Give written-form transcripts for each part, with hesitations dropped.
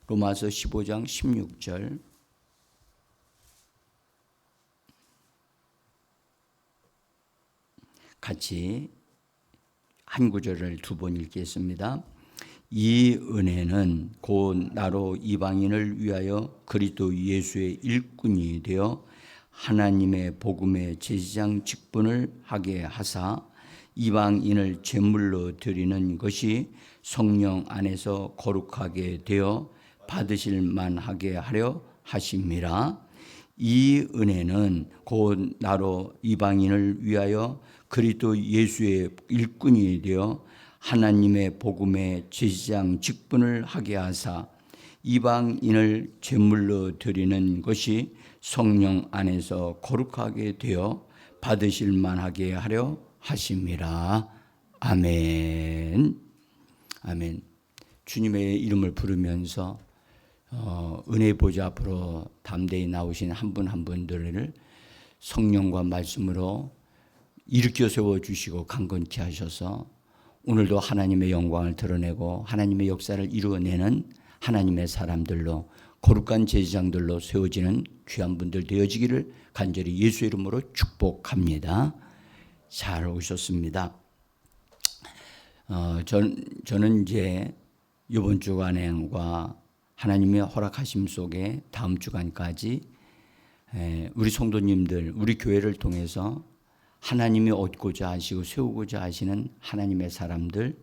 로마서 15장 16절. 같이 한 구절을 두 번 읽겠습니다. 이 은혜는 곧 나로 이방인을 위하여 그리스도 예수의 일꾼이 되어 하나님의 복음의 제사장 직분을 하게 하사 이방인을 제물로 드리는 것이 성령 안에서 거룩하게 되어 받으실 만하게 하려 하심이라. 이 은혜는 곧 나로 이방인을 위하여 그리스도 예수의 일꾼이 되어 하나님의 복음의 제사장 직분을 하게 하사 이방인을 제물로 드리는 것이 성령 안에서 거룩하게 되어 받으실 만하게 하려 하심이라. 아멘. 아멘. 주님의 이름을 부르면서 은혜 보좌 앞으로 담대히 나오신 한 분 한 분들을 성령과 말씀으로 일으켜 세워주시고 강건케 하셔서 오늘도 하나님의 영광을 드러내고 하나님의 역사를 이루어내는 하나님의 사람들로 거룩한 제사장들로 세워지는 귀한 분들 되어지기를 간절히 예수 이름으로 축복합니다. 잘 오셨습니다. 저는 이제 이번 주간과 하나님의 허락하심 속에 다음 주간까지 우리 성도님들, 우리 교회를 통해서 하나님이 얻고자 하시고 세우고자 하시는 하나님의 사람들,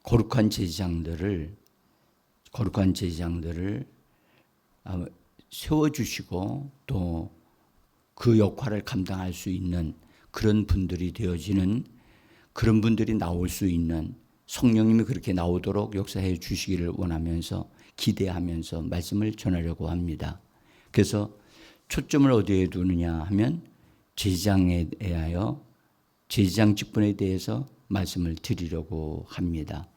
거룩한 제사장들을 세워주시고 또 그 역할을 감당할 수 있는 그런 분들이 되어지는, 그런 분들이 나올 수 있는, 성령님이 그렇게 나오도록 역사해 주시기를 원하면서 기대하면서 말씀을 전하려고 합니다. 그래서 초점을 어디에 두느냐 하면 제사장에 대하여, 제사장 직분에 대해서 말씀을 드리려고 합니다.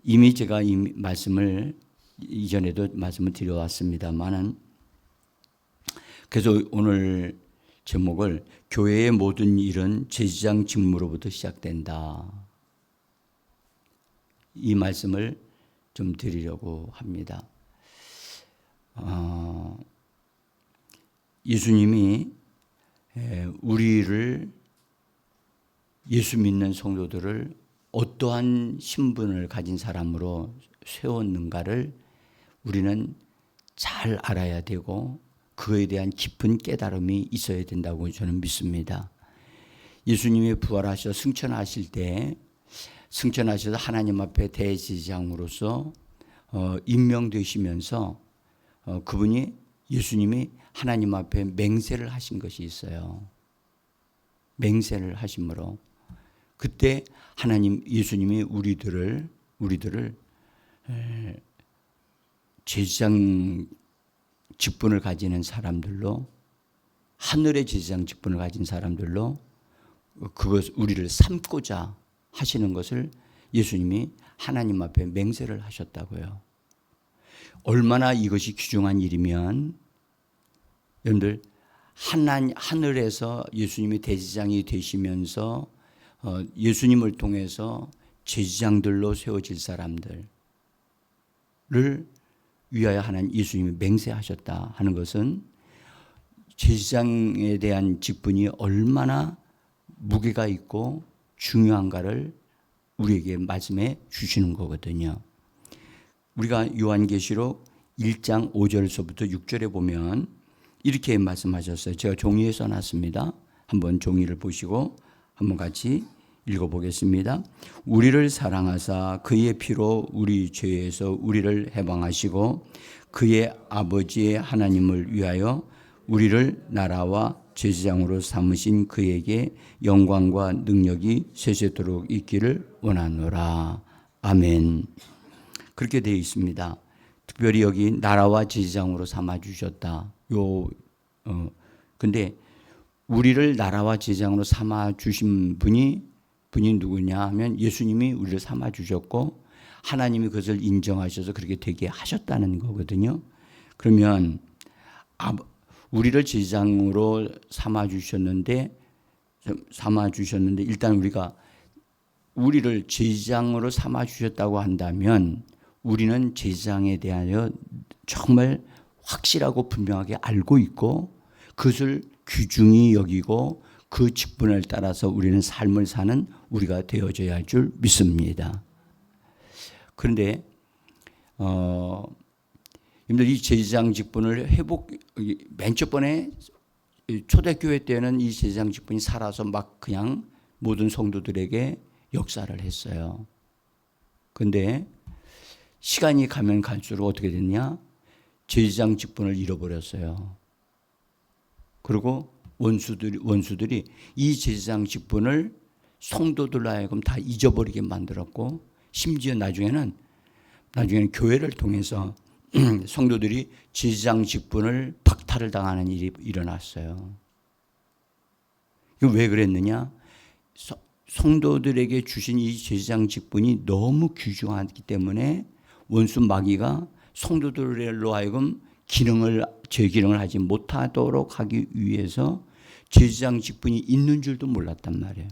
이미 제가 이 말씀을 이전에도 말씀을 드려왔습니다만은, 그래서 오늘 제목을 교회의 모든 일은 제사장 직무로부터 시작된다, 이 말씀을 좀 드리려고 합니다. 예수님이 우리를, 예수 믿는 성도들을 어떠한 신분을 가진 사람으로 세웠는가를 우리는 잘 알아야 되고 그에 대한 깊은 깨달음이 있어야 된다고 저는 믿습니다. 예수님이 부활하셔 승천하실 때, 승천하셔서 하나님 앞에 대제사장으로서 임명되시면서 그분이, 예수님이 하나님 앞에 맹세를 하신 것이 있어요. 맹세를 하심으로 그때 예수님이 우리들을 제사장 직분을 가지는 사람들로, 하늘의 제사장 직분을 가진 사람들로 우리를 삼고자 하시는 것을 예수님이 하나님 앞에 맹세를 하셨다고요. 얼마나 이것이 귀중한 일이면, 여러분들 하늘에서 예수님이 대제사장이 되시면서 예수님을 통해서 제사장들로 세워질 사람들을 위하여 하나님 예수님이 맹세하셨다 하는 것은 제사장에 대한 직분이 얼마나 무게가 있고 중요한가를 우리에게 말씀해 주시는 거거든요. 우리가 요한계시록 1장 5절에서부터 6절에 보면 이렇게 말씀하셨어요. 제가 종이에 써놨습니다. 한번 종이를 보시고 한번 같이 읽어보겠습니다. 우리를 사랑하사 그의 피로 우리 죄에서 우리를 해방하시고 그의 아버지의 하나님을 위하여 우리를 나라와 제사장으로 삼으신 그에게 영광과 능력이 세세토록 있기를 원하노라. 아멘. 그렇게 되어 있습니다. 특별히 여기 나라와 제사장으로 삼아주셨다. 근데 우리를 나라와 제사장으로 삼아주신 분이 누구냐 하면 예수님이 우리를 삼아주셨고 하나님이 그것을 인정하셔서 그렇게 되게 하셨다는 거거든요. 그러면 우리를 제사장으로 삼아주셨는데 일단 우리를 제사장으로 삼아주셨다고 한다면 우리는 제사장에 대하여 정말 확실하고 분명하게 알고 있고 그것을 귀중히 여기고 그 직분을 따라서 우리는 삶을 사는 우리가 되어져야 할 줄 믿습니다. 그런데 여러분들 이 제사장 직분을 맨 첫 번에 초대교회 때는 이 제사장 직분이 살아서 막 그냥 모든 성도들에게 역사를 했어요. 그런데 시간이 가면 갈수록 어떻게 됐냐? 제사장 직분을 잃어버렸어요. 그리고 원수들이 이 제사장 직분을 성도들로 하여금 다 잊어버리게 만들었고, 심지어 나중에는 교회를 통해서 성도들이 제사장 직분을 박탈을 당하는 일이 일어났어요. 이거 왜 그랬느냐? 성도들에게 주신 이 제사장 직분이 너무 귀중하기 때문에 원수 마귀가 성도들로 하여금 제 기능을 하지 못하도록 하기 위해서 제사장 직분이 있는 줄도 몰랐단 말이에요.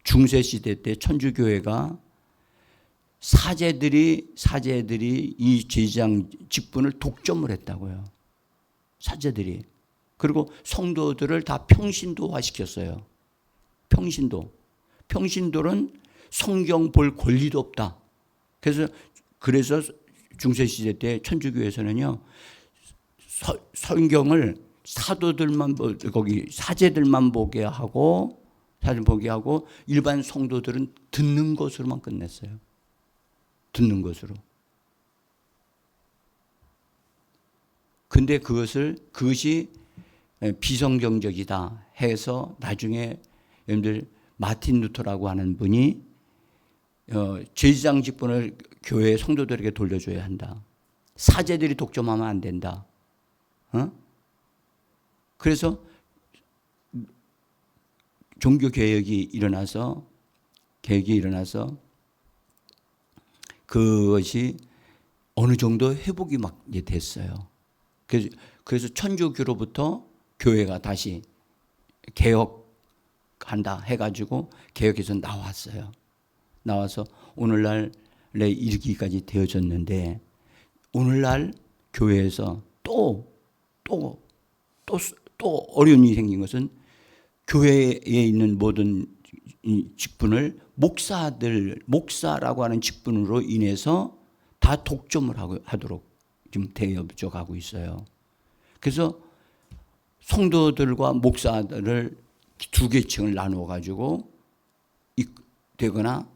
중세시대 때 천주교회가 사제들이 이 제사장 직분을 독점을 했다고요. 사제들이. 그리고 성도들을 다 평신도화 시켰어요. 평신도는 성경 볼 권리도 없다. 그래서 중세시대 때 천주교에서는요, 성경을 사제들만 보게 하고 일반 성도들은 듣는 것으로만 끝냈어요. 듣는 것으로. 근데 그것이 비성경적이다 해서 나중에 여러분들 마틴 루터라고 하는 분이 제사장 직분을 교회 성도들에게 돌려줘야 한다. 사제들이 독점하면 안 된다. 그래서 종교 개혁이 일어나서 그것이 어느 정도 회복이 막 됐어요. 그래서 천주교로부터 교회가 다시 개혁한다 해가지고 개혁해서 나와서 오늘날에 이르기까지 되어졌는데, 오늘날 교회에서 또 어려운 일이 생긴 것은 교회에 있는 모든 직분을 목사라고 하는 직분으로 인해서 다 독점을 하도록 지금 되어져 가고 있어요. 그래서 성도들과 목사들을 두 계층을 나누어 가지고 되거나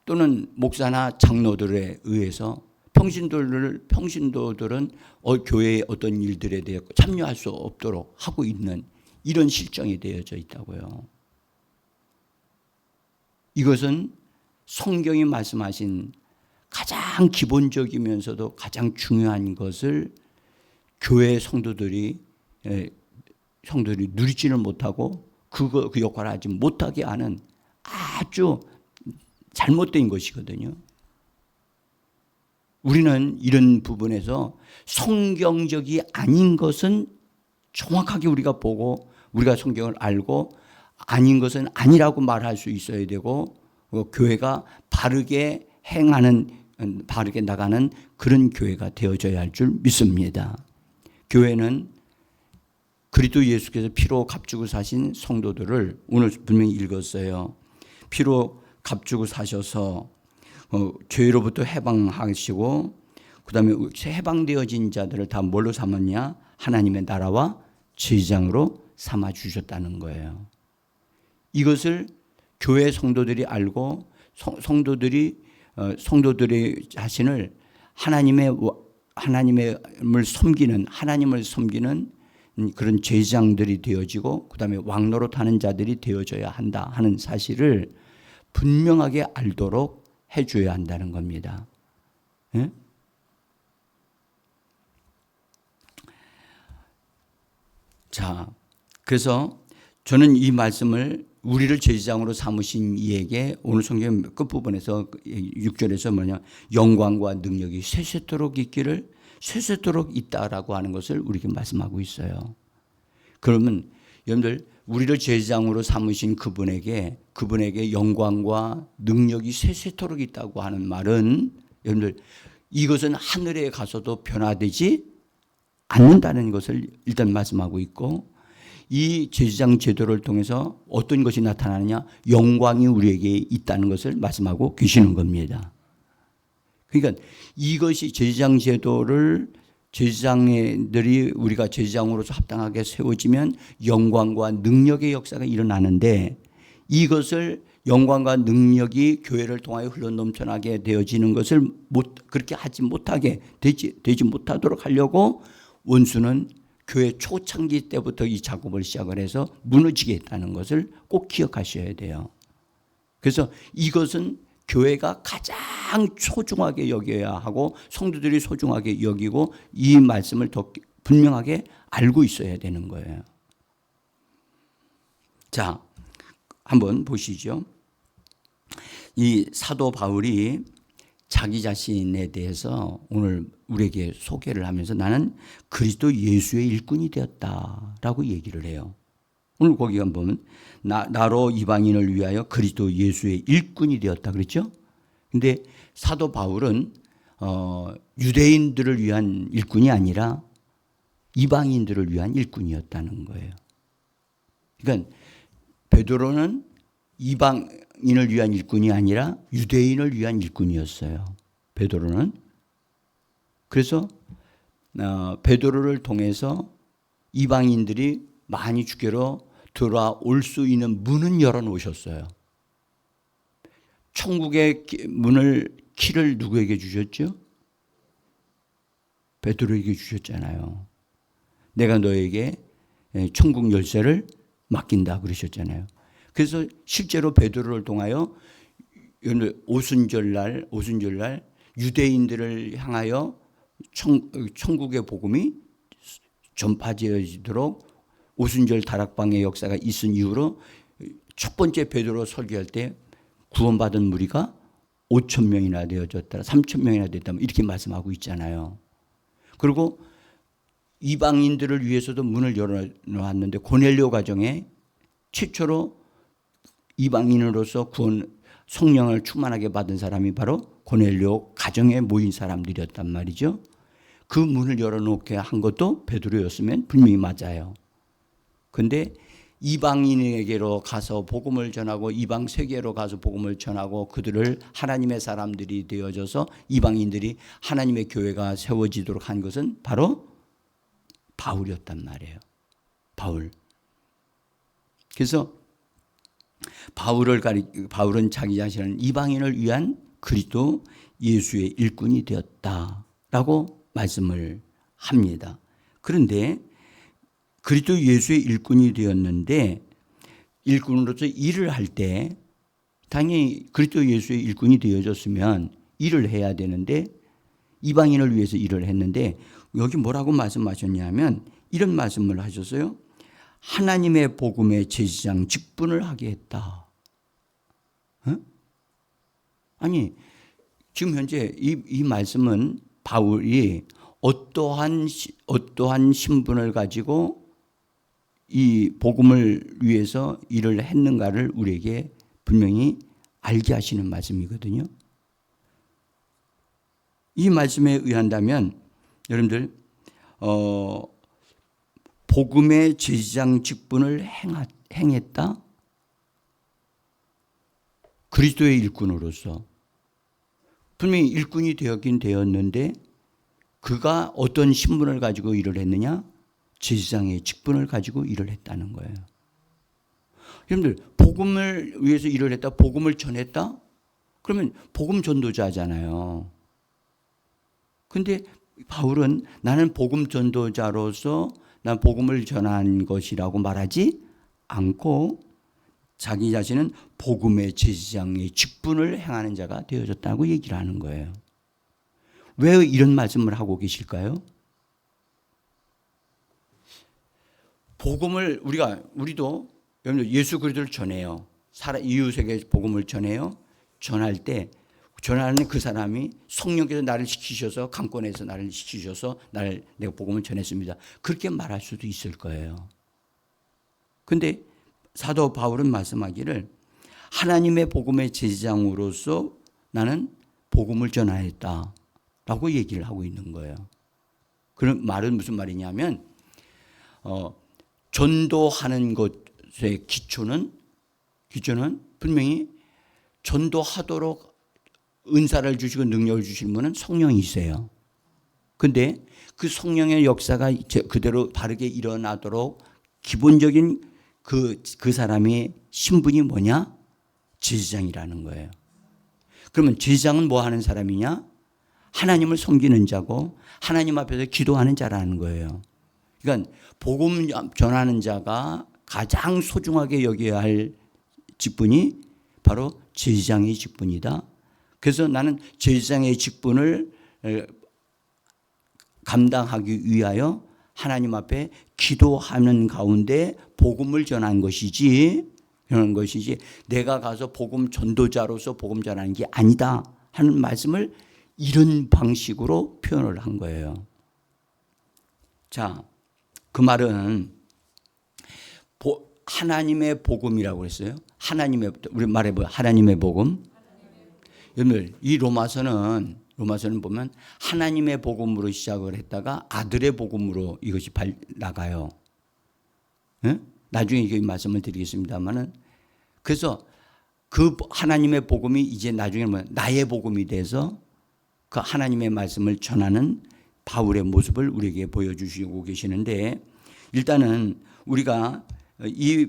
또는 목사나 장로들에 의해서 평신도들은 교회의 어떤 일들에 대해 참여할 수 없도록 하고 있는 이런 실정이 되어져 있다고요. 이것은 성경이 말씀하신 가장 기본적이면서도 가장 중요한 것을 교회 성도들이 누리지는 못하고 그 역할을 하지 못하게 하는 아주 잘못된 것이거든요. 우리는 이런 부분에서 성경적이 아닌 것은 정확하게 우리가 보고 우리가 성경을 알고 아닌 것은 아니라고 말할 수 있어야 되고, 교회가 바르게 나가는 그런 교회가 되어져야 할 줄 믿습니다. 교회는 그리스도 예수께서 피로 값주고 사신 성도들을 오늘 분명히 읽었어요. 피로 값주고 사셔서 죄로부터 해방하시고, 그 다음에 해방되어진 자들을 다 뭘로 삼았냐? 하나님의 나라와 제사장으로 삼아 주셨다는 거예요. 이것을 교회 성도들이 알고 성도들의 자신을 하나님을 섬기는 그런 제사장들이 되어지고, 그 다음에 왕노릇하는 자들이 되어져야 한다 하는 사실을 분명하게 알도록 해줘야 한다는 겁니다. 예? 자, 그래서 저는 이 말씀을 우리를 제사장으로 삼으신 이에게 오늘 성경 끝부분에서 6절에서 영광과 능력이 세세토록 있기를 세세토록 있다라고 하는 것을 우리에게 말씀하고 있어요. 그러면 여러분들 우리를 제사장으로 삼으신 그분에게 영광과 능력이 세세토록 있다고 하는 말은 여러분들 이것은 하늘에 가서도 변화되지 않는다는 것을 일단 말씀하고 있고 이 제사장 제도를 통해서 어떤 것이 나타나느냐 영광이 우리에게 있다는 것을 말씀하고 계시는 겁니다. 그러니까 이것이 제사장 제도를 제사장들이 우리가 제사장으로서 합당하게 세워지면 영광과 능력의 역사가 일어나는데 이것을 영광과 능력이 교회를 통하여 흘러넘쳐나게 되어지는 것을 그렇게 하지 못하게 되지 못하도록 하려고 원수는 교회 초창기 때부터 이 작업을 시작을 해서 무너지게 했다는 것을 꼭 기억하셔야 돼요. 그래서 이것은 교회가 가장 소중하게 여겨야 하고 성도들이 소중하게 여기고 이 말씀을 더 분명하게 알고 있어야 되는 거예요. 자, 한번 보시죠. 이 사도 바울이 자기 자신에 대해서 오늘 우리에게 소개를 하면서 나는 그리스도 예수의 일꾼이 되었다라고 얘기를 해요. 오늘 거기 보면 나로 이방인을 위하여 그리스도 예수의 일꾼이 되었다 그랬죠. 근데 사도 바울은 유대인들을 위한 일꾼이 아니라 이방인들을 위한 일꾼이었다는 거예요. 그러니까 베드로는 이방인을 위한 일꾼이 아니라 유대인을 위한 일꾼이었어요. 베드로는. 그래서 베드로를 통해서 이방인들이 많이 주께로 들어올 수 있는 문은 열어놓으셨어요. 천국의 문을 키를 누구에게 주셨죠? 베드로에게 주셨잖아요. 내가 너에게 천국 열쇠를 맡긴다 그러셨잖아요. 그래서 실제로 베드로를 통하여 오순절날 유대인들을 향하여 천국의 복음이 전파되어지도록 오순절 다락방의 역사가 있은 이후로 첫 번째 베드로 설교할 때 구원받은 무리가 5,000명이나 되어졌다, 3,000명이나 됐다 이렇게 말씀하고 있잖아요. 그리고 이방인들을 위해서도 문을 열어놓았는데 고넬료 가정에 최초로 이방인으로서 성령을 충만하게 받은 사람이 바로 고넬료 가정에 모인 사람들이었단 말이죠. 그 문을 열어놓게 한 것도 베드로였으면 분명히 맞아요. 그런데 이방인에게로 가서 복음을 전하고 이방 세계로 가서 복음을 전하고 그들을 하나님의 사람들이 되어져서 이방인들이 하나님의 교회가 세워지도록 한 것은 바로 바울이었단 말이에요. 바울. 그래서 바울은 자기 자신을 이방인을 위한 그리스도 예수의 일꾼이 되었다라고 말씀을 합니다. 그런데 그리스도 예수의 일꾼이 되었는데 일꾼으로서 일을 할 때 당연히 그리스도 예수의 일꾼이 되어졌으면 일을 해야 되는데 이방인을 위해서 일을 했는데 여기 뭐라고 말씀하셨냐면 이런 말씀을 하셨어요. 하나님의 복음의 제사장 직분을 하게 했다. 아니 지금 현재 이 말씀은 바울이 어떠한 신분을 가지고 이 복음을 위해서 일을 했는가를 우리에게 분명히 알게 하시는 말씀이거든요. 이 말씀에 의한다면 여러분들 복음의 제사장 직분을 행했다. 그리스도의 일꾼으로서 분명히 일꾼이 되었긴 되었는데 그가 어떤 신분을 가지고 일을 했느냐? 제사장의 직분을 가지고 일을 했다는 거예요. 여러분들 복음을 위해서 일을 했다, 복음을 전했다? 그러면 복음 전도자잖아요. 그런데 바울은 나는 복음 전도자로서 난 복음을 전한 것이라고 말하지 않고 자기 자신은 복음의 제사장의 직분을 행하는 자가 되어졌다고 얘기를 하는 거예요. 왜 이런 말씀을 하고 계실까요? 복음을 우리도 예수 그리스도를 전해요. 이웃에게 복음을 전해요. 전할 때 전하는 그 사람이 성령께서 나를 시키셔서 강권에서 나를 시키셔서 내가 복음을 전했습니다. 그렇게 말할 수도 있을 거예요. 그런데 사도 바울은 말씀하기를 하나님의 복음의 제사장으로서 나는 복음을 전하였다 라고 얘기를 하고 있는 거예요. 그런 말은 무슨 말이냐면 전도하는 것의 기초는 분명히 전도하도록 은사를 주시고 능력을 주시는 분은 성령이세요. 근데 그 성령의 역사가 그대로 바르게 일어나도록 기본적인 그 사람의 신분이 뭐냐? 제사장이라는 거예요. 그러면 제사장은 뭐 하는 사람이냐? 하나님을 섬기는 자고 하나님 앞에서 기도하는 자라는 거예요. 그러니까 복음 전하는 자가 가장 소중하게 여겨야 할 직분이 바로 제사장의 직분이다. 그래서 나는 제사장의 직분을 감당하기 위하여 하나님 앞에 기도하는 가운데 복음을 전한 것이지, 그런 것이지 내가 가서 복음 전도자로서 복음 전하는 게 아니다 하는 말씀을 이런 방식으로 표현을 한 거예요. 자, 그 말은 하나님의 복음이라고 했어요. 우리 말해 봐, 하나님의 복음. 여러분, 이 로마서는 보면 하나님의 복음으로 시작을 했다가 아들의 복음으로 이것이 나가요. 네? 나중에 이 말씀을 드리겠습니다만은, 그래서 그 하나님의 복음이 이제 나중에 나의 복음이 돼서 그 하나님의 말씀을 전하는 바울의 모습을 우리에게 보여주시고 계시는데, 일단은 우리가 이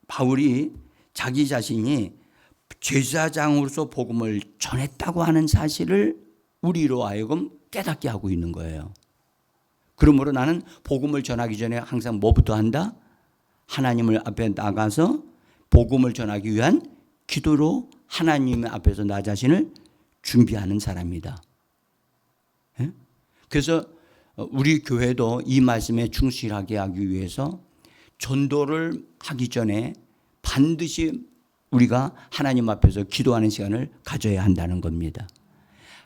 바울이 자기 자신이 제사장으로서 복음을 전했다고 하는 사실을 우리로 하여금 깨닫게 하고 있는 거예요. 그러므로 나는 복음을 전하기 전에 항상 뭐부터 한다? 하나님을 앞에 나가서 복음을 전하기 위한 기도로 하나님 앞에서 나 자신을 준비하는 사람이다. 그래서 우리 교회도 이 말씀에 충실하게 하기 위해서 전도를 하기 전에 반드시 우리가 하나님 앞에서 기도하는 시간을 가져야 한다는 겁니다.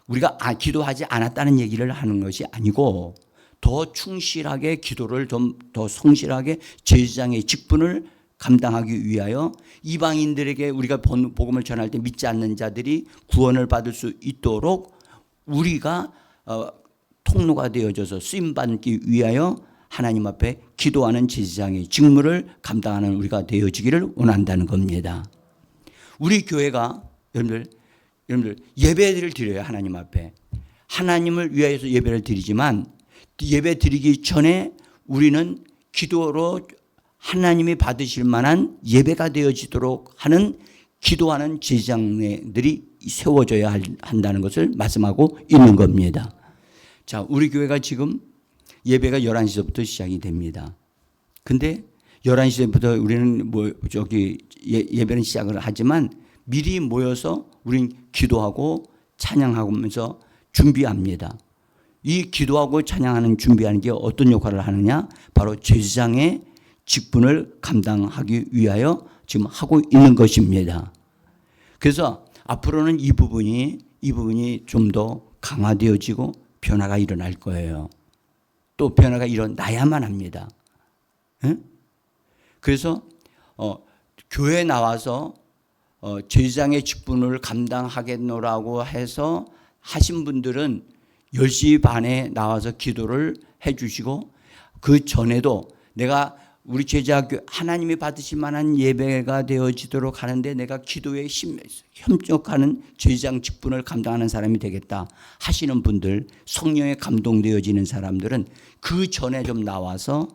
우리가 기도하지 않았다는 얘기를 하는 것이 아니고 더 충실하게 기도를 좀 더 성실하게 제사장의 직분을 감당하기 위하여 이방인들에게 우리가 복음을 전할 때 믿지 않는 자들이 구원을 받을 수 있도록 우리가 통로가 되어져서 쓰임받기 위하여 하나님 앞에 기도하는 제사장의 직무를 감당하는 우리가 되어지기를 원한다는 겁니다. 우리 교회가 여러분들 예배를 드려요. 하나님 앞에. 하나님을 위하여서 예배를 드리지만 예배 드리기 전에 우리는 기도로 하나님이 받으실 만한 예배가 되어지도록 하는 기도하는 제사장들이 세워져야 한다는 것을 말씀하고 있는 겁니다. 자, 우리 교회가 지금 예배가 11시부터 시작이 됩니다. 근데 11시부터 우리는 예배는 시작을 하지만 미리 모여서 우리는 기도하고 찬양하면서 준비합니다. 이 기도하고 찬양하는 준비하는 게 어떤 역할을 하느냐? 바로 제사장의 직분을 감당하기 위하여 지금 하고 있는 것입니다. 그래서 앞으로는 이 부분이 좀 더 강화되어지고 변화가 일어날 거예요. 또 변화가 일어나야만 합니다. 그래서 교회에 나와서 제사장의 직분을 감당하겠노라고 해서 하신 분들은 10시 반에 나와서 기도를 해 주시고 그 전에도 내가 우리 제자학교 하나님이 받으실 만한 예배가 되어지도록 하는데 내가 기도에 협력하는 제사장 직분을 감당하는 사람이 되겠다 하시는 분들, 성령에 감동되어지는 사람들은 그 전에 좀 나와서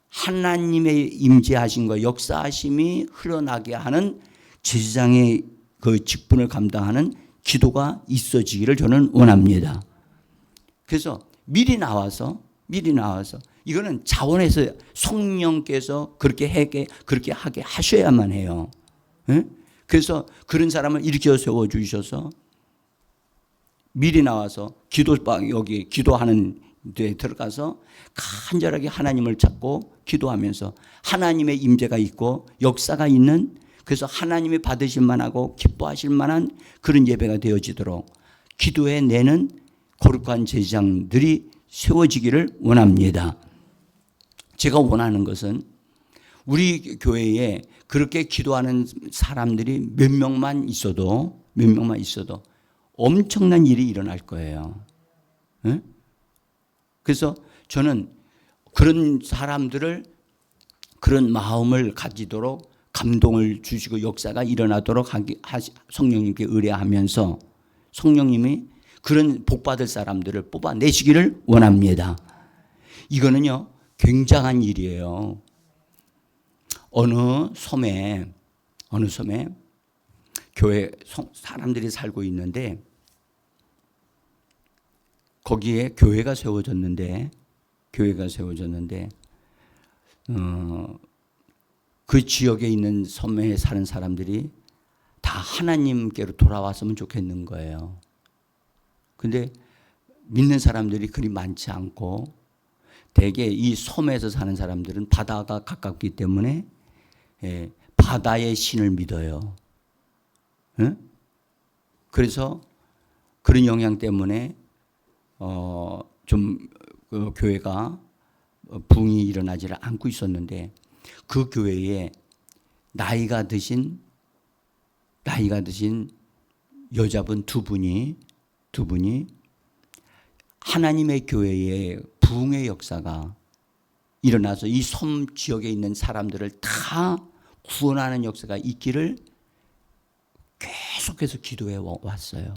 하나님의 임재하심과 역사하심이 흘러나게 하는 제사장의 그 직분을 감당하는 기도가 있어지기를 저는 원합니다. 그래서 미리 나와서 이거는 자원에서 성령께서 그렇게 하게 하셔야만 해요. 그래서 그런 사람을 일으켜 세워 주셔서 미리 나와서 여기 기도하는 데 들어가서 간절하게 하나님을 찾고 기도하면서 하나님의 임재가 있고 역사가 있는, 그래서 하나님이 받으실 만하고 기뻐하실 만한 그런 예배가 되어지도록 기도해 내는 거룩한 제사장들이 세워지기를 원합니다. 제가 원하는 것은 우리 교회에 그렇게 기도하는 사람들이 몇 명만 있어도 엄청난 일이 일어날 거예요. 네? 그래서 저는 그런 사람들을 그런 마음을 가지도록 감동을 주시고 역사가 일어나도록 성령님께 의뢰하면서 성령님이 그런 복받을 사람들을 뽑아내시기를 원합니다. 이거는요 굉장한 일이에요. 어느 섬에 교회 사람들이 살고 있는데 거기에 교회가 세워졌는데 그 지역에 있는 섬에 사는 사람들이 다 하나님께로 돌아왔으면 좋겠는 거예요. 근데 믿는 사람들이 그리 많지 않고 대개 이 섬에서 사는 사람들은 바다가 가깝기 때문에 바다의 신을 믿어요. 그래서 그런 영향 때문에 좀 그 교회가 부흥이 일어나지를 않고 있었는데 그 교회에 나이가 드신 여자분 두 분이 하나님의 교회에 부흥의 역사가 일어나서 이 섬 지역에 있는 사람들을 다 구원하는 역사가 있기를 계속해서 기도해 왔어요.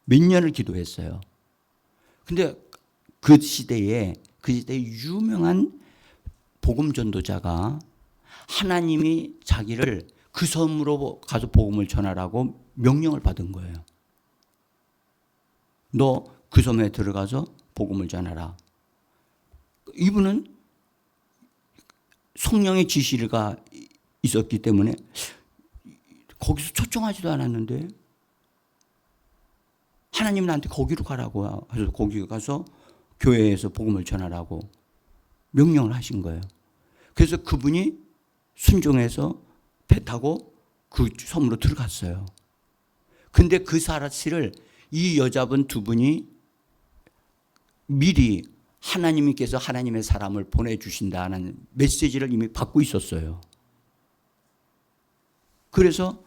몇 년을 기도했어요. 근데 그 시대에 유명한 복음 전도자가 하나님이 자기를 그 섬으로 가서 복음을 전하라고 명령을 받은 거예요. 너 그 섬에 들어가서 복음을 전하라. 이분은 성령의 지시가 있었기 때문에 거기서 초청하지도 않았는데 하나님 나한테 거기로 가라고 해서 거기 가서 교회에서 복음을 전하라고 명령을 하신 거예요. 그래서 그분이 순종해서 배 타고 그 섬으로 들어갔어요. 근데 그 사실을 이 여자분 두 분이 미리 하나님께서 하나님의 사람을 보내주신다는 메시지를 이미 받고 있었어요. 그래서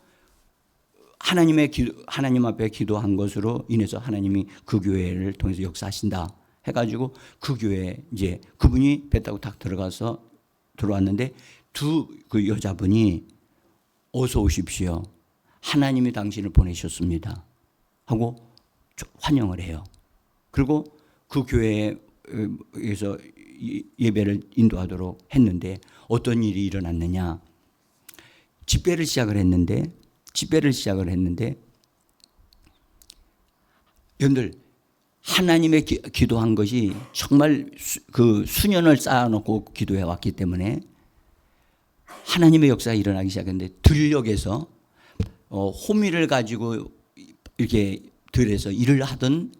하나님 앞에 기도한 것으로 인해서 하나님이 그 교회를 통해서 역사하신다 해가지고 그 교회에 이제 그분이 배 타고 딱 들어왔는데 그 여자분이 어서 오십시오. 하나님이 당신을 보내셨습니다. 하고 환영을 해요. 그리고 그 교회에서 예배를 인도하도록 했는데 어떤 일이 일어났느냐. 집회를 시작을 했는데 여러분들 하나님의 기도한 것이 정말 그 수년을 쌓아놓고 기도해 왔기 때문에 하나님의 역사가 일어나기 시작했는데 들녘에서 호미를 가지고 이렇게 들에서 일을 하던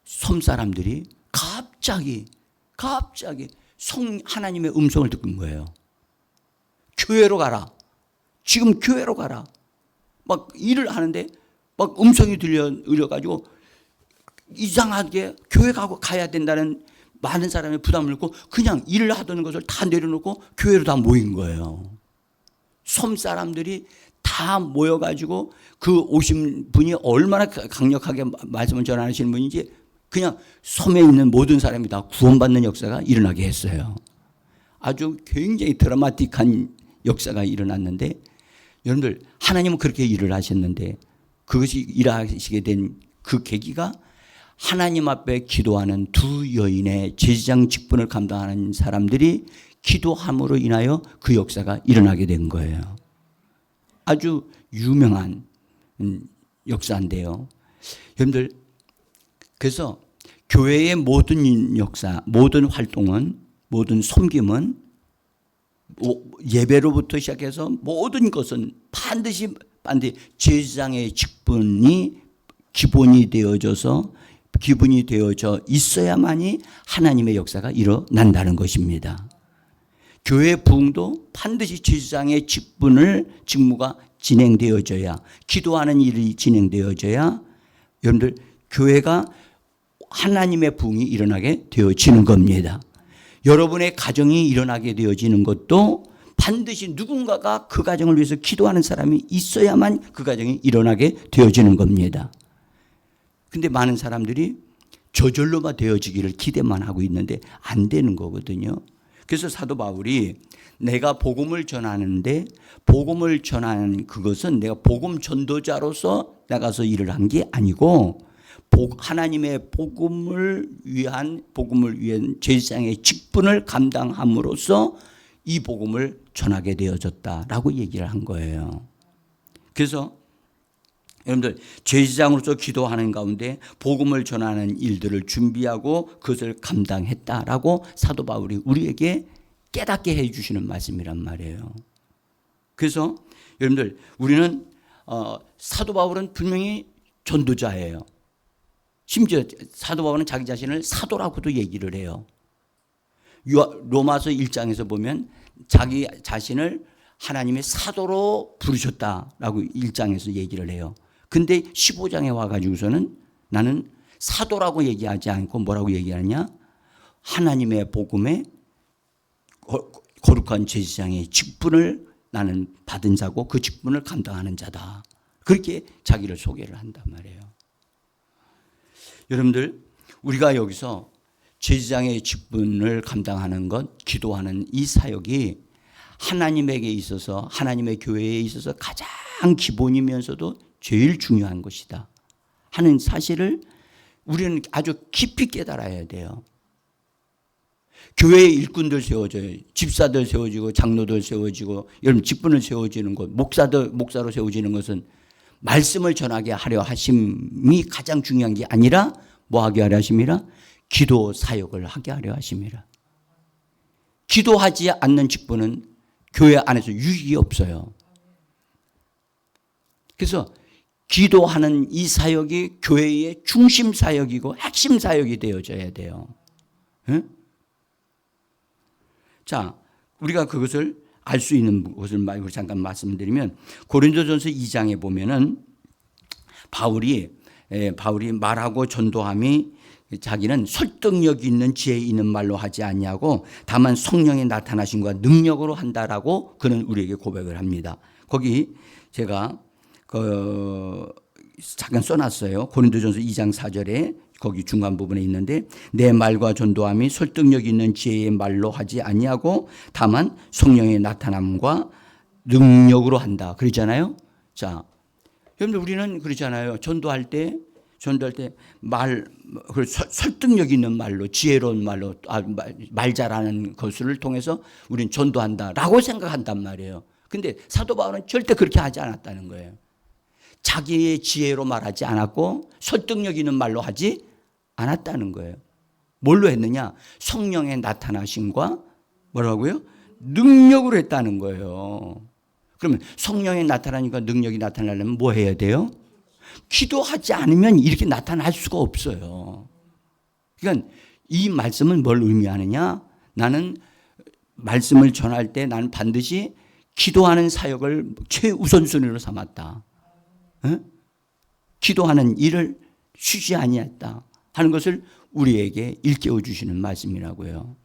섬 사람들이 갑자기 하나님의 음성을 듣는 거예요. 교회로 가라. 지금 교회로 가라. 막 일을 하는데 막 음성이 들려가지고 이상하게 교회 가야 된다는 많은 사람의 부담을 느끼고 그냥 일을 하던 것을 다 내려놓고 교회로 다 모인 거예요. 섬 사람들이 다 모여가지고 그 오신 분이 얼마나 강력하게 말씀을 전하시는 분인지 그냥 섬에 있는 모든 사람이 다 구원받는 역사가 일어나게 했어요. 아주 굉장히 드라마틱한 역사가 일어났는데 여러분들 하나님은 그렇게 일을 하셨는데 그것이 일하시게 된 그 계기가 하나님 앞에 기도하는 두 여인의 제사장 직분을 감당하는 사람들이 기도함으로 인하여 그 역사가 일어나게 된 거예요. 아주 유명한 역사인데요. 여러분들 그래서 교회의 모든 역사, 모든 활동은, 모든 섬김은 예배로부터 시작해서 모든 것은 반드시 제사장의 직분이 기본이 되어져 있어야만이 하나님의 역사가 일어난다는 것입니다. 교회 부흥도 반드시 제사장의 직무가 진행되어져야, 기도하는 일이 진행되어져야 여러분들 교회가 하나님의 부흥이 일어나게 되어지는 겁니다. 여러분의 가정이 일어나게 되어지는 것도 반드시 누군가가 그 가정을 위해서 기도하는 사람이 있어야만 그 가정이 일어나게 되어지는 겁니다. 근데 많은 사람들이 저절로만 되어지기를 기대만 하고 있는데 안 되는 거거든요. 그래서 사도 바울이 내가 복음을 전하는데 복음을 전하는 그것은 내가 복음 전도자로서 나가서 일을 한 게 아니고 하나님의 복음을 위한 제사장의 직분을 감당함으로써 이 복음을 전하게 되어졌다라고 얘기를 한 거예요. 그래서 여러분들 제사장으로서 기도하는 가운데 복음을 전하는 일들을 준비하고 그것을 감당했다라고 사도 바울이 우리에게 깨닫게 해 주시는 말씀이란 말이에요. 그래서 여러분들 우리는 사도 바울은 분명히 전도자예요. 심지어 사도 바울은 자기 자신을 사도라고도 얘기를 해요. 로마서 1장에서 보면 자기 자신을 하나님의 사도로 부르셨다라고 1장에서 얘기를 해요. 근데 15장에 와가지고서는 나는 사도라고 얘기하지 않고 뭐라고 얘기하느냐? 하나님의 복음에 거룩한 제사장의 직분을 나는 받은 자고 그 직분을 감당하는 자다. 그렇게 자기를 소개를 한단 말이에요. 여러분들 우리가 여기서 제사장의 직분을 감당하는 것, 기도하는 이 사역이 하나님에게 있어서 하나님의 교회에 있어서 가장 기본이면서도 제일 중요한 것이다 하는 사실을 우리는 아주 깊이 깨달아야 돼요. 교회에 일꾼들 세워져요. 집사들 세워지고 장로들 세워지고 여러분 직분을 세워지는 것, 목사로 세워지는 것은 말씀을 전하게 하려 하심이 가장 중요한 게 아니라 뭐 하게 하려 하심이라? 기도 사역을 하게 하려 하심이라. 기도하지 않는 직분은 교회 안에서 유익이 없어요. 그래서 기도하는 이 사역이 교회의 중심 사역이고 핵심 사역이 되어져야 돼요. 응? 자, 우리가 그것을 알 수 있는 것을 잠깐 말씀드리면 고린도전서 2장에 보면은 바울이 말하고 전도함이 자기는 설득력 있는 지혜 있는 말로 하지 않냐고 다만 성령의 나타나심과 능력으로 한다라고 그는 우리에게 고백을 합니다. 거기 제가 잠깐 써놨어요. 고린도전서 2장 4절에 거기 중간 부분에 있는데 내 말과 전도함이 설득력 있는 지혜의 말로 하지 않냐고 다만 성령의 나타남과 능력으로 한다. 그러잖아요. 자, 여러분들 우리는 그러잖아요. 전도할 때 설득력 있는 말로 지혜로운 말로 말 잘하는 것을 통해서 우리는 전도한다라고 생각한단 말이에요. 근데 사도 바울은 절대 그렇게 하지 않았다는 거예요. 자기의 지혜로 말하지 않았고 설득력 있는 말로 하지 않았다는 거예요. 뭘로 했느냐? 성령의 나타나심과 뭐라고요? 능력으로 했다는 거예요. 그러면 성령의 나타나니까 능력이 나타나려면 뭐 해야 돼요? 기도하지 않으면 이렇게 나타날 수가 없어요. 그러니까 이 말씀은 뭘 의미하느냐? 나는 말씀을 전할 때 나는 반드시 기도하는 사역을 최우선순위로 삼았다. 기도하는 일을 쉬지 아니했다 하는 것을 우리에게 일깨워 주시는 말씀이라고요.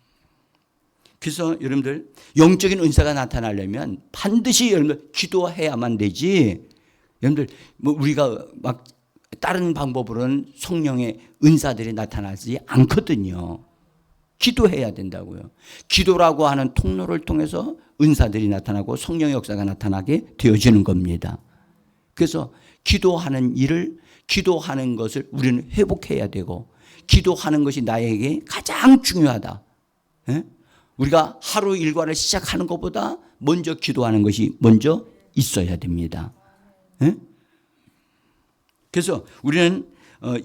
그래서 여러분들 영적인 은사가 나타나려면 반드시 여러분들 기도해야만 되지. 여러분들 뭐 우리가 막 다른 방법으로는 성령의 은사들이 나타나지 않거든요. 기도해야 된다고요. 기도라고 하는 통로를 통해서 은사들이 나타나고 성령의 역사가 나타나게 되어지는 겁니다. 그래서 기도하는 일을 기도하는 것을 우리는 회복해야 되고 기도하는 것이 나에게 가장 중요하다. 우리가 하루 일과를 시작하는 것보다 먼저 기도하는 것이 먼저 있어야 됩니다. 그래서 우리는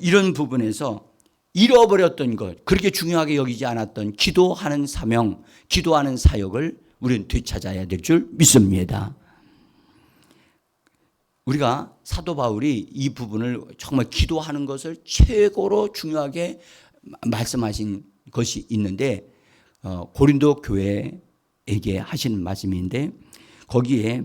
이런 부분에서 잃어버렸던 것, 그렇게 중요하게 여기지 않았던 기도하는 사명, 기도하는 사역을 우리는 되찾아야 될 줄 믿습니다. 우리가 사도 바울이 이 부분을 정말 기도하는 것을 최고로 중요하게 말씀하신 것이 있는데 고린도 교회에게 하시는 말씀인데 거기에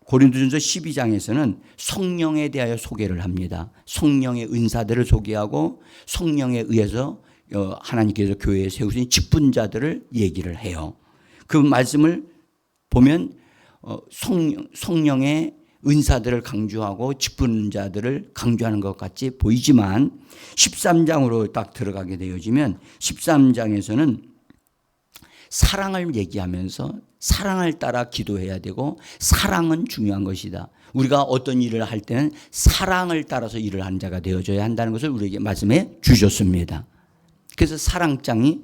고린도전서 12장에서는 성령에 대하여 소개를 합니다. 성령의 은사들을 소개하고 성령에 의해서 하나님께서 교회에 세우신 직분자들을 얘기를 해요. 그 말씀을 보면 성령의 은사들을 강조하고 직분자들을 강조하는 것 같이 보이지만 13장으로 딱 들어가게 되어지면 13장에서는 사랑을 얘기하면서 사랑을 따라 기도해야 되고 사랑은 중요한 것이다. 우리가 어떤 일을 할 때는 사랑을 따라서 일을 하는 자가 되어줘야 한다는 것을 우리에게 말씀해 주셨습니다. 그래서 사랑장이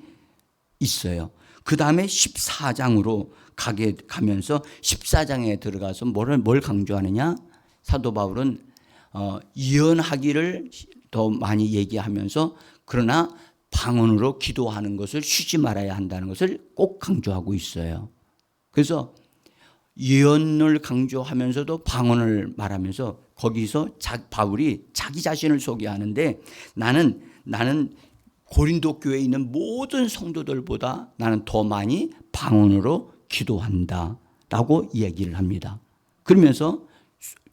있어요. 그 다음에 14장으로 가면서 14장에 들어가서 뭘 강조하느냐? 사도 바울은 예언하기를 더 많이 얘기하면서 그러나 방언으로 기도하는 것을 쉬지 말아야 한다는 것을 꼭 강조하고 있어요. 그래서 예언을 강조하면서도 방언을 말하면서 거기서 바울이 자기 자신을 소개하는데 나는 고린도 교회에 있는 모든 성도들보다 나는 더 많이 방언으로 기도한다 라고 이야기를 합니다. 그러면서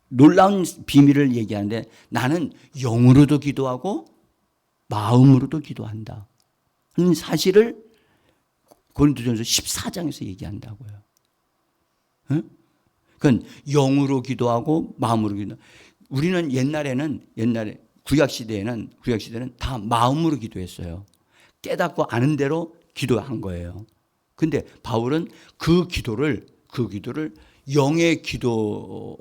놀라운 비밀을 얘기하는데 나는 영으로도 기도하고 마음으로도 기도한다 하는 사실을 고린도전서 14장에서 얘기한다고요. 응? 그건 영으로 기도하고 마음으로 기도. 우리는 옛날에 구약 시대에는 다 마음으로 기도했어요. 깨닫고 아는 대로 기도한 거예요. 근데 바울은 그 기도를 영의 기도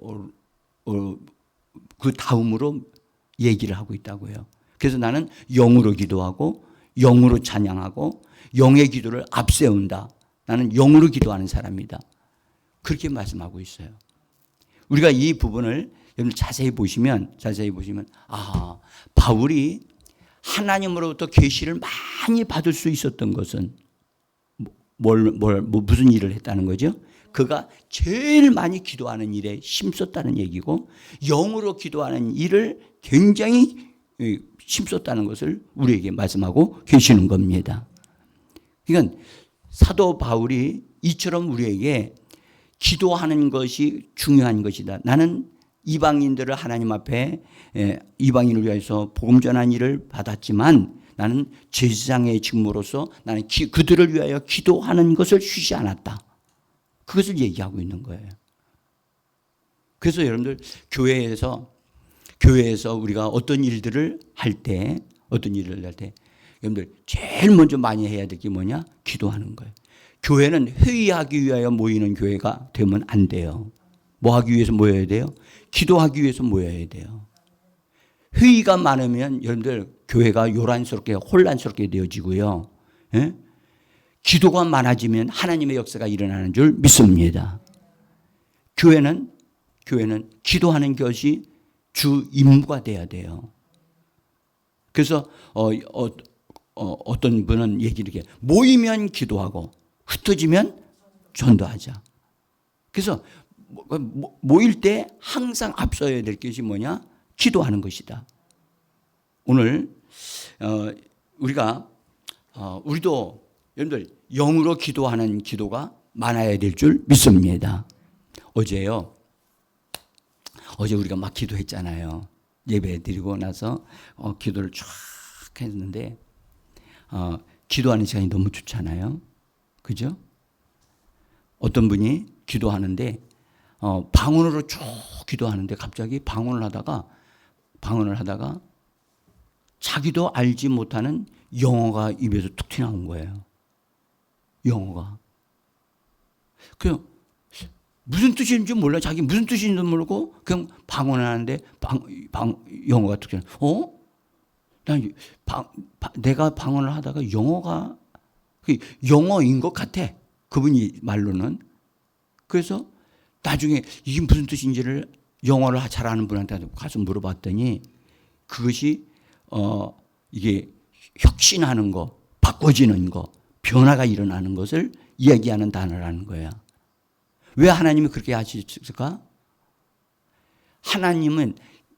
그 다음으로 얘기를 하고 있다고요. 그래서 나는 영으로 기도하고 영으로 찬양하고 영의 기도를 앞세운다. 나는 영으로 기도하는 사람이다. 그렇게 말씀하고 있어요. 우리가 이 부분을 여러분 자세히 보시면 바울이 하나님으로부터 계시를 많이 받을 수 있었던 것은 무슨 일을 했다는 거죠? 그가 제일 많이 기도하는 일에 힘썼다는 얘기고 영으로 기도하는 일을 굉장히 힘썼다는 것을 우리에게 말씀하고 계시는 겁니다. 그러니까 사도 바울이 이처럼 우리에게 기도하는 것이 중요한 것이다. 나는 이방인들을 하나님 앞에 이방인을 위해서 복음 전한 일을 받았지만 나는 제사장의 직무로서 나는 그들을 위하여 기도하는 것을 쉬지 않았다. 그것을 얘기하고 있는 거예요. 그래서 여러분들 교회에서 우리가 어떤 일들을 할 때 여러분들 제일 먼저 많이 해야 될 게 뭐냐? 기도하는 거예요. 교회는 회의하기 위하여 모이는 교회가 되면 안 돼요. 뭐 하기 위해서 모여야 돼요? 기도하기 위해서 모여야 돼요. 회의가 많으면 여러분들 교회가 요란스럽게 혼란스럽게 되어지고요. 예? 기도가 많아지면 하나님의 역사가 일어나는 줄 믿습니다. 교회는 기도하는 것이 주 임무가 돼야 돼요. 그래서 어떤 분은 얘기를 해. 모이면 기도하고 흩어지면 전도하자. 그래서 모일 때 항상 앞서야 될 것이 뭐냐? 기도하는 것이다. 오늘 우리도 여러분들 영으로 기도하는 기도가 많아야 될 줄 믿습니다. 어제 우리가 막 기도했잖아요. 예배 드리고 나서 기도를 쫙 했는데 기도하는 시간이 너무 좋잖아요. 그죠? 어떤 분이 기도하는데 방언으로 쭉 기도하는데 갑자기 방언을 하다가 자기도 알지 못하는 영어가 입에서 툭 튀어나온 거예요. 영어가. 그냥 무슨 뜻인지 몰라. 자기 무슨 뜻인지 모르고 그냥 방언을 하는데 영어가 툭 튀어나와. 내가 방언을 하다가 영어가 영어인 것 같아. 그분이 말로는. 그래서 나중에 이게 무슨 뜻인지를 영어를 잘하는 분한테 가서 물어봤더니 그것이 이게 혁신하는 거, 바꿔지는 거, 변화가 일어나는 것을 이야기하는 단어라는 거야. 왜 하나님이 그렇게 하셨을까? 하나님은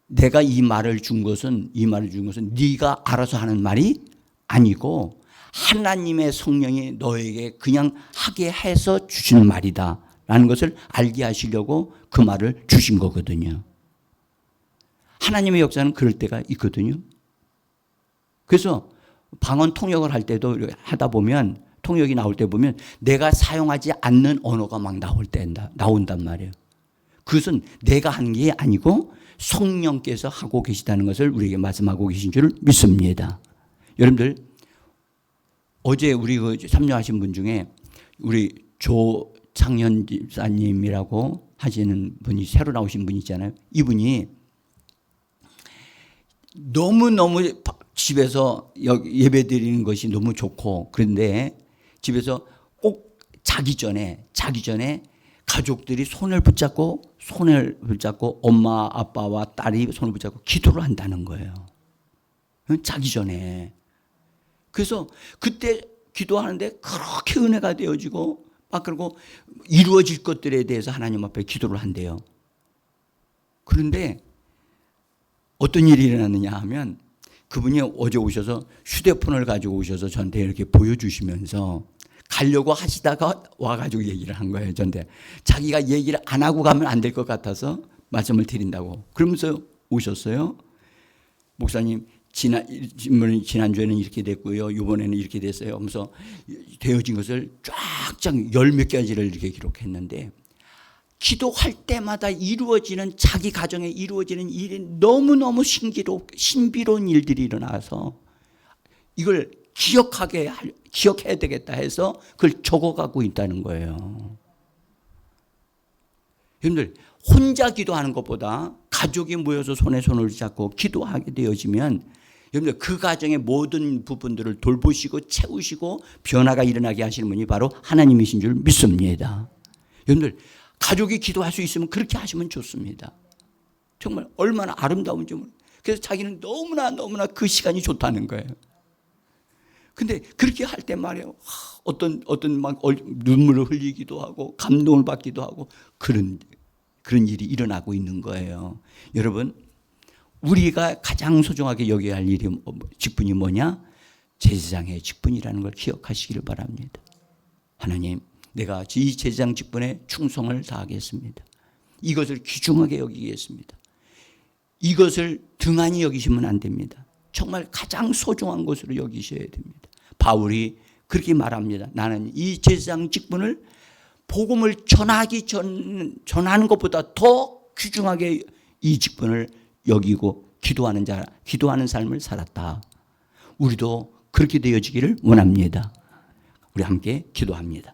내가 이 말을 준 것은 네가 알아서 하는 말이 아니고 하나님의 성령이 너에게 그냥 하게 해서 주시는 말이다 라는 것을 알게 하시려고 그 말을 주신 거거든요. 하나님의 역사는 그럴 때가 있거든요. 그래서 방언 통역을 할 때도 하다 보면 통역이 나올 때 보면 내가 사용하지 않는 언어가 막 나온단 말이에요. 그것은 내가 한 게 아니고 성령께서 하고 계시다는 것을 우리에게 말씀하고 계신 줄 믿습니다. 여러분들 어제 우리 그 참여하신 분 중에 우리 조창현 집사님이라고 하시는 분이 새로 나오신 분이 있잖아요. 이분이 너무너무 집에서 예배 드리는 것이 너무 좋고 그런데 집에서 꼭 자기 전에 가족들이 손을 붙잡고 엄마 아빠와 딸이 손을 붙잡고 기도를 한다는 거예요. 자기 전에. 그래서 그때 기도하는데 그렇게 은혜가 되어지고 막 그리고 이루어질 것들에 대해서 하나님 앞에 기도를 한대요. 그런데 어떤 일이 일어났느냐 하면 그분이 어제 오셔서 휴대폰을 가지고 오셔서 저한테 이렇게 보여주시면서 가려고 하시다가 와가지고 얘기를 한 거예요. 저한테 자기가 얘기를 안 하고 가면 안 될 것 같아서 말씀을 드린다고. 그러면서 오셨어요. 목사님 지난주에는 이렇게 됐고요. 이번에는 이렇게 됐어요. 하면서 되어진 것을 쫙쫙 열 몇 가지를 이렇게 기록했는데 기도할 때마다 이루어지는 자기 가정에 이루어지는 일이 너무너무 신비로운 일들이 일어나서 이걸 기억해야 되겠다 해서 그걸 적어가고 있다는 거예요. 여러분들 혼자 기도하는 것보다 가족이 모여서 손에 손을 잡고 기도하게 되어지면 여러분들 그 가정의 모든 부분들을 돌보시고 채우시고 변화가 일어나게 하시는 분이 바로 하나님이신 줄 믿습니다. 여러분들 가족이 기도할 수 있으면 그렇게 하시면 좋습니다. 정말 얼마나 아름다운지 모르겠어요. 그래서 자기는 너무나 그 시간이 좋다는 거예요. 근데 그렇게 할 때 말이에요. 어떤 막 눈물을 흘리기도 하고 감동을 받기도 하고 그런 일이 일어나고 있는 거예요. 여러분, 우리가 가장 소중하게 여겨야 할 일이 직분이 뭐냐? 제사장의 직분이라는 걸 기억하시기를 바랍니다. 하나님, 내가 이 제사장 직분에 충성을 다하겠습니다. 이것을 귀중하게 여기겠습니다. 이것을 등한히 여기시면 안 됩니다. 정말 가장 소중한 것으로 여기셔야 됩니다. 바울이 그렇게 말합니다. 나는 이 제사장 직분을 복음을 전하는 것보다 더 귀중하게 이 직분을 여기고 기도하는 삶을 살았다. 우리도 그렇게 되어지기를 원합니다. 우리 함께 기도합니다.